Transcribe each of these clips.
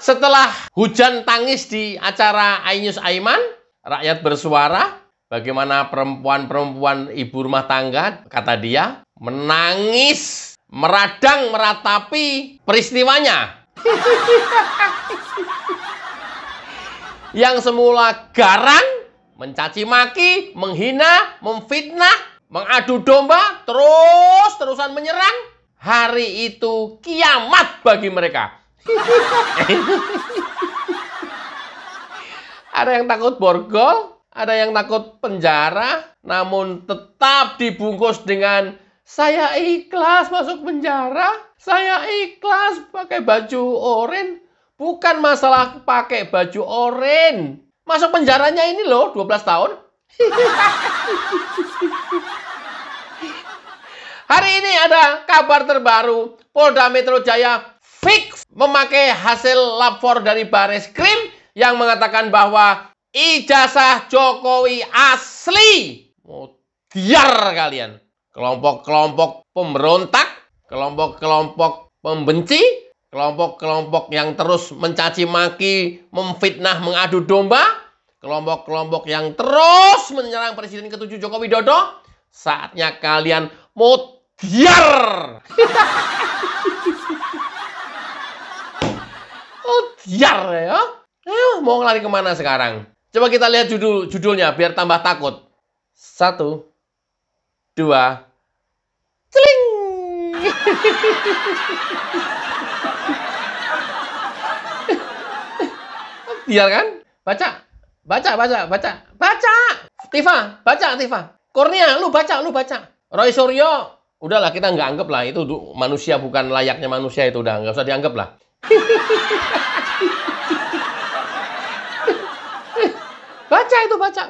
Setelah hujan tangis di acara Ainus Aiman, rakyat bersuara, bagaimana perempuan-perempuan ibu rumah tangga, kata dia, menangis, meradang, meratapi peristiwanya. Yang semula garang, mencaci maki, menghina, memfitnah, mengadu domba, terus-terusan menyerang. Hari itu kiamat bagi mereka. Ada yang takut borgol, ada yang takut penjara, namun tetap dibungkus dengan saya ikhlas masuk penjara, saya ikhlas pakai baju oranye. Bukan masalah pakai baju oranye. Masuk penjaranya ini loh, 12 tahun. Hari ini ada kabar terbaru. Polda Metro Jaya fix memakai hasil lapor dari Bareskrim yang mengatakan bahwa ijazah Jokowi asli. Biar kalian. Kelompok-kelompok pemberontak, kelompok-kelompok pembenci, kelompok-kelompok yang terus mencaci maki, memfitnah, mengadu domba, kelompok-kelompok yang terus menyerang Presiden ke-7 Joko Widodo, saatnya kalian mutiar. Mutiar ya. Ayo, mau lari kemana sekarang? Coba kita lihat judulnya biar tambah takut. 1, 2, celing. Biar kan? Baca. Tifa, baca Tifa. Kurnia, lu baca. Roy Suryo, udahlah kita nggak anggap lah itu manusia, bukan layaknya manusia itu, udah nggak usah dianggap lah.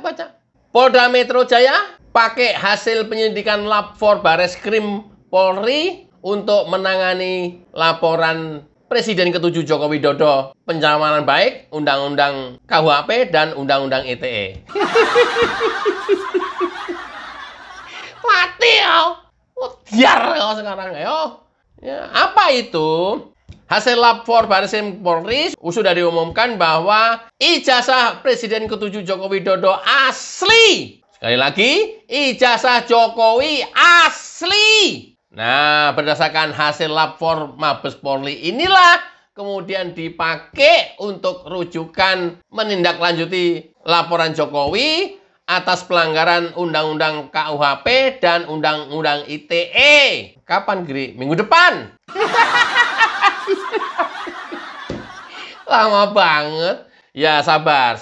Baca. Polda Metro Jaya pakai hasil penyelidikan lapor Bareskrim Polri untuk menangani laporan Presiden ke-7 Joko Widodo, pencemaran baik, Undang-Undang KUHP, dan Undang-Undang ITE. Mati ya. Biar kau sekarang ya. Apa itu? Hasil lapor Bareskrim Polri sudah diumumkan bahwa ijazah Presiden ke-7 Joko Widodo asli. Sekali lagi, ijazah Jokowi asli. Nah, berdasarkan hasil lapor Mabes Polri inilah kemudian dipakai untuk rujukan menindaklanjuti laporan Jokowi atas pelanggaran Undang-Undang KUHP dan Undang-Undang ITE. Kapan, Gri? Minggu depan. Lama banget. Ya, sabar.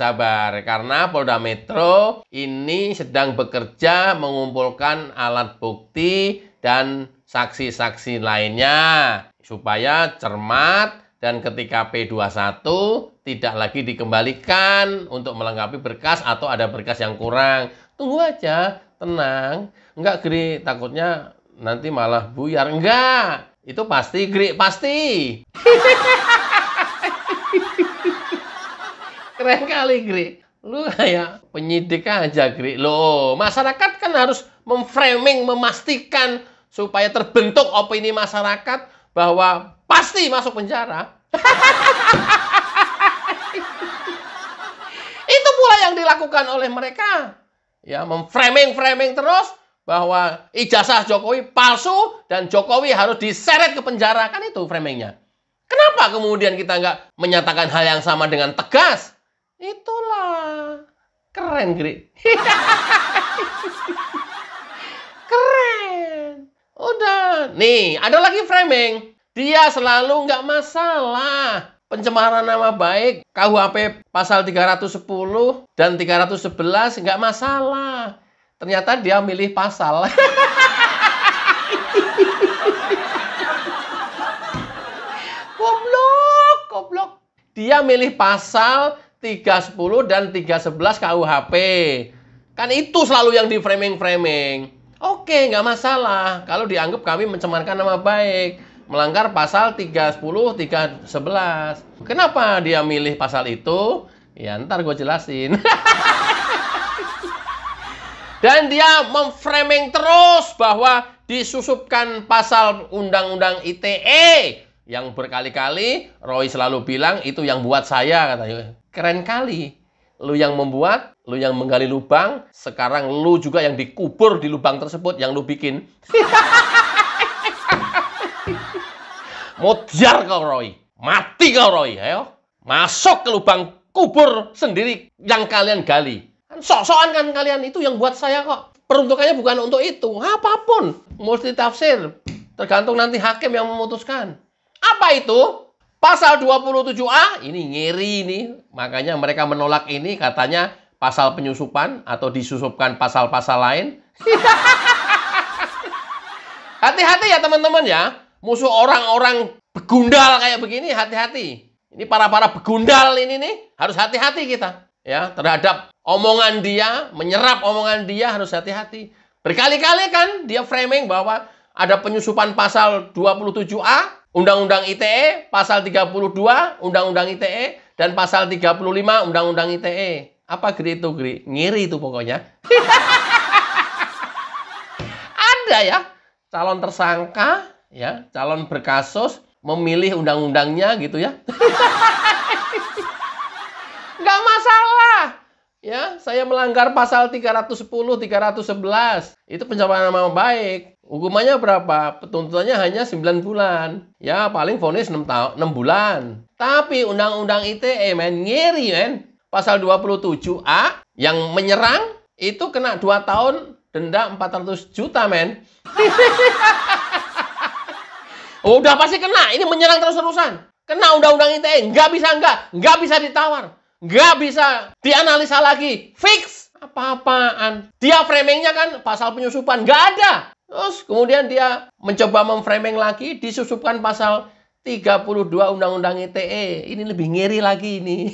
Karena Polda Metro ini sedang bekerja mengumpulkan alat bukti dan saksi-saksi lainnya supaya cermat dan ketika P21 tidak lagi dikembalikan untuk melengkapi berkas atau ada berkas yang kurang. Tunggu aja, tenang. Enggak, Gri, takutnya nanti malah buyar. Enggak, itu pasti, Gri, pasti. Keren kali, Gri. Lu kayak penyidik aja, Gri. Loh, masyarakat kan harus memframing, memastikan supaya terbentuk opini masyarakat bahwa pasti masuk penjara. Itu pula yang dilakukan oleh mereka. Ya, memframing terus bahwa ijazah Jokowi palsu dan Jokowi harus diseret ke penjara. Kan itu framingnya. Kenapa kemudian kita nggak menyatakan hal yang sama dengan tegas? Itulah. Keren, Gri. Keren. Udah. Nih, ada lagi framing. Dia selalu nggak masalah. Pencemaran nama baik, KUHP pasal 310 dan 311 nggak masalah. Ternyata dia milih pasal. Goblok. Dia milih pasal 310 dan 311 KUHP. Kan itu selalu yang di framing. Oke, nggak masalah. Kalau dianggap kami mencemarkan nama baik, melanggar pasal 310, 311. Kenapa dia milih pasal itu? Ya, ntar gue jelasin. Dan dia memframing terus bahwa disusupkan pasal Undang-Undang ITE Yang berkali-kali Roy selalu bilang itu yang buat saya, katanya. Keren kali. Lu yang membuat, lu yang menggali lubang, sekarang lu juga yang dikubur di lubang tersebut yang lu bikin. Modiar kau Roy. Mati kau Roy. Ayo. Masuk ke lubang kubur sendiri yang kalian gali. Sok-sokan kan kalian, itu yang buat saya kok. Peruntukannya bukan untuk itu. Apapun. Mesti tafsir. Tergantung nanti hakim yang memutuskan. Apa itu? Pasal 27A. Ini ngeri ini. Makanya mereka menolak ini. Katanya pasal penyusupan atau disusupkan pasal-pasal lain. Hati-hati ya teman-teman ya. Musuh orang-orang begundal kayak begini, hati-hati. Ini para begundal ini nih, harus hati-hati kita. Ya, terhadap omongan dia, menyerap omongan dia harus hati-hati. Berkali-kali kan dia framing bahwa ada penyusupan pasal 27A, Undang-Undang ITE, pasal 32, Undang-Undang ITE, dan pasal 35, Undang-Undang ITE. Apa Gri itu, Gri? Ngiri itu pokoknya. Ada ya, calon tersangka, ya, calon berkasus, memilih undang-undangnya gitu ya. Nggak masalah. Ya, saya melanggar pasal 310, 311. Itu pencemaran nama baik. Hukumannya berapa? Tuntutannya hanya 9 bulan. Ya, paling vonis 6 bulan. Tapi undang-undang ITE, men, ngeri, men. Pasal 27A yang menyerang itu kena 2 tahun, denda 400 juta, men. Udah pasti kena. Ini menyerang terus-terusan. Kena undang-undang ITE. Nggak bisa ditawar. Nggak bisa dianalisa lagi. Fix. Apa-apaan. Dia framingnya kan pasal penyusupan. Nggak ada. Terus kemudian dia mencoba memframing lagi. Disusupkan pasal 32 Undang-Undang ITE. Ini lebih ngeri lagi ini.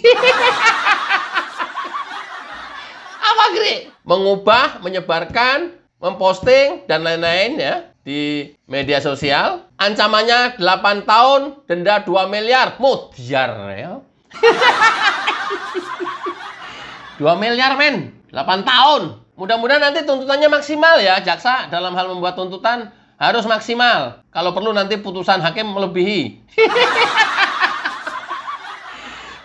Apa, Gri? Mengubah, menyebarkan, memposting, dan lain-lain ya. Di media sosial. Ancamannya 8 tahun, denda 2 miliar. Modiar ya. 2 miliar, men. 8 tahun. Mudah-mudahan nanti tuntutannya maksimal ya. Jaksa dalam hal membuat tuntutan harus maksimal. Kalau perlu nanti putusan hakim melebihi.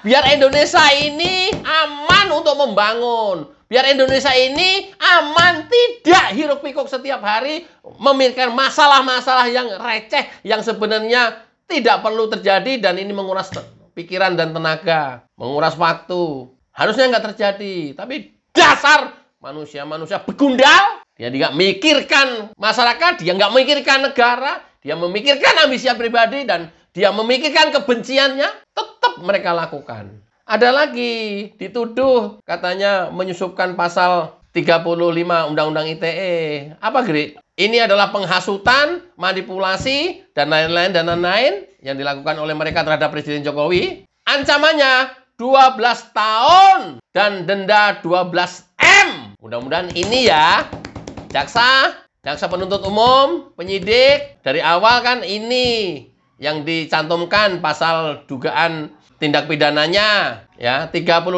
Biar Indonesia ini aman untuk membangun. Biar Indonesia ini aman, tidak hiruk-pikuk setiap hari memikirkan masalah-masalah yang receh, yang sebenarnya tidak perlu terjadi dan ini menguras pikiran dan tenaga, menguras waktu. Harusnya nggak terjadi, tapi dasar manusia-manusia begundal, dia nggak mikirkan masyarakat, dia nggak memikirkan negara, dia memikirkan ambisi pribadi dan dia memikirkan kebenciannya, tetap mereka lakukan. Ada lagi dituduh katanya menyusupkan pasal 35 Undang-Undang ITE. Apa, Gri? Ini adalah penghasutan, manipulasi, dan lain-lain yang dilakukan oleh mereka terhadap Presiden Jokowi. Ancamannya 12 tahun dan denda 12 M. Mudah-mudahan ini ya, jaksa penuntut umum, penyidik, dari awal kan ini yang dicantumkan pasal dugaan tindak pidananya ya 35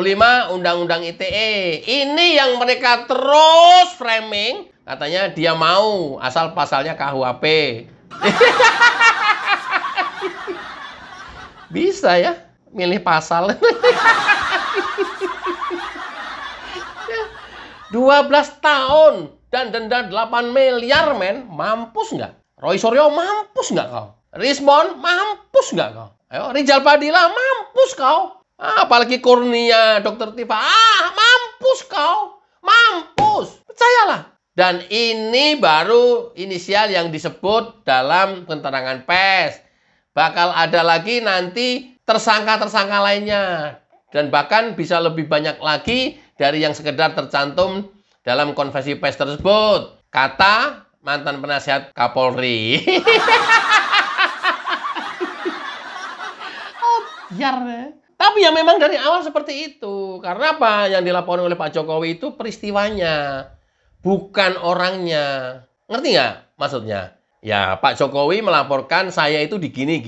Undang-Undang ITE. Ini yang mereka terus framing, katanya dia mau asal pasalnya KUHP. Bisa ya milih pasal. 12 tahun dan denda 8 miliar, men. Mampus nggak? Roy Suryo mampus nggak kau? Rismon mampus nggak kau? Ayo, Rizal Padilla, mampus kau. Apalagi Kurnia, Dr. Tifa, mampus kau. Mampus. Percayalah. Dan ini baru inisial yang disebut dalam keterangan pers. Bakal ada lagi nanti tersangka-tersangka lainnya. Dan bahkan bisa lebih banyak lagi dari yang sekedar tercantum dalam konversi pers tersebut. Kata mantan penasihat Kapolri. Tapi ya memang dari awal seperti itu. Karena apa? Yang dilaporkan oleh Pak Jokowi itu peristiwanya, bukan orangnya. Ngerti nggak maksudnya? Ya, Pak Jokowi melaporkan saya itu di gini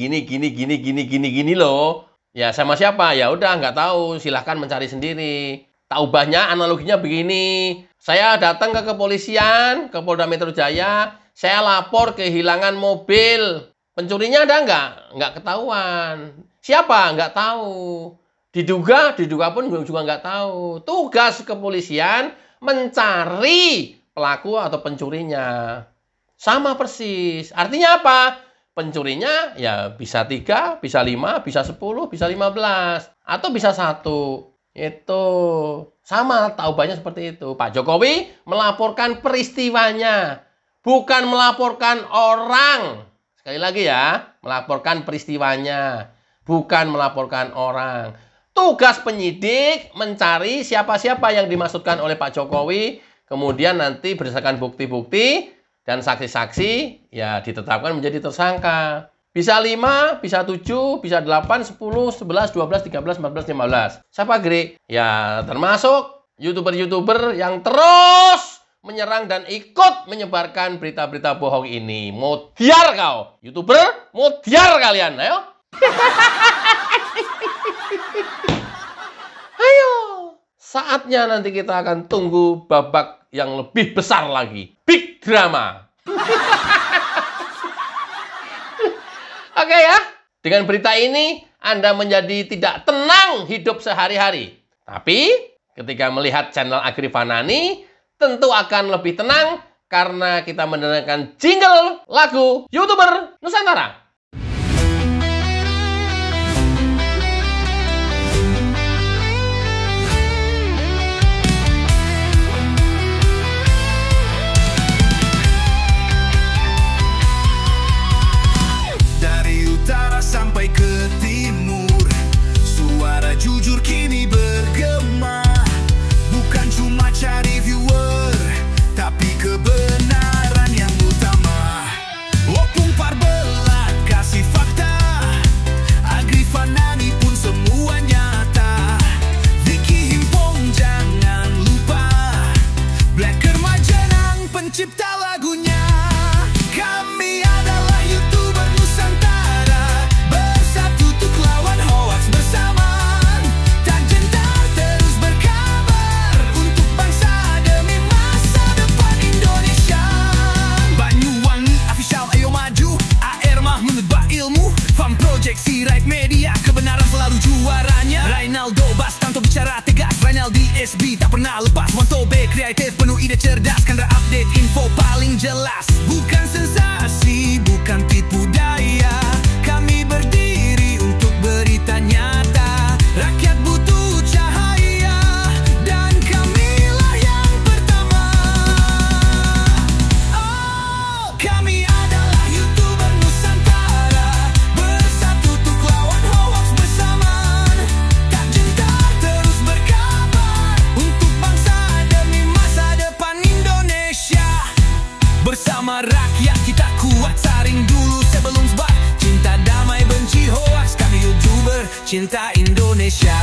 loh. Ya, sama siapa? Ya udah nggak tahu. Silahkan mencari sendiri. Tak ubahnya analoginya begini. Saya datang ke kepolisian, ke Polda Metro Jaya. Saya lapor kehilangan mobil Pencurinya ada nggak? Nggak ketahuan. Siapa? Nggak tahu. Diduga pun juga nggak tahu. Tugas kepolisian mencari pelaku atau pencurinya. Sama persis. Artinya apa? Pencurinya ya bisa 3, bisa 5, bisa 10, bisa 15. Atau bisa 1. Itu. Sama, tahuannya seperti itu. Pak Jokowi melaporkan peristiwanya. Bukan melaporkan orang. Sekali lagi ya, melaporkan peristiwanya. Bukan melaporkan orang. Tugas penyidik mencari siapa-siapa yang dimaksudkan oleh Pak Jokowi, kemudian nanti berdasarkan bukti-bukti dan saksi-saksi, ya ditetapkan menjadi tersangka. Bisa 5, bisa 7, bisa 8, 10, 11, 12, 13, 14, 15. Siapa, Gri? Ya, termasuk YouTuber-YouTuber yang terus menyerang dan ikut menyebarkan berita-berita bohong ini. Modiar kau, YouTuber, modiar kalian, ayo. Ayo, saatnya nanti kita akan tunggu babak yang lebih besar lagi. Big drama. Oke ya, dengan berita ini Anda menjadi tidak tenang hidup sehari-hari. Tapi ketika melihat channel Agrifanani, tentu akan lebih tenang karena kita mendengarkan jingle lagu YouTuber Nusantara. Sampai ke timur, suara jujur kini bergema. Bukan cuma cari viewer, tapi kebenaran yang utama. Opung Parbelat kasih fakta, Agrifanani pun semua nyata. Vicky Himpong jangan lupa, Blacker Majenang pencipta lagunya. Kami adalah YouTuber Nusantara, bersatu untuk lawan hoax bersamaan. Tak gentar terus berkabar untuk bangsa demi masa depan Indonesia. Banyuwangi official ayo maju, AR Mahmud Ilmu, Farm Project Sirait Media, kebenaran selalu juaranya. Rainaldo Bastanto bicara tegas, Rainaldi SB tak pernah lepas. Wantobe kreatif penuh ide cerdas, karena update info paling jelas. Bukan sensasi, bukan tipu daya, kami berdiri untuk berita nyata. Rakyat butuh cahaya, dan kamilah yang pertama. Oh, kami adalah YouTuber Nusantara, bersatu untuk lawan hoax bersamaan. Tak gentar terus berkabar untuk bangsa demi masa depan Indonesia. Bersama rakyat kita kuat, saring dulu sebelum sebar. Cinta damai benci hoax, kami YouTuber cinta Indonesia.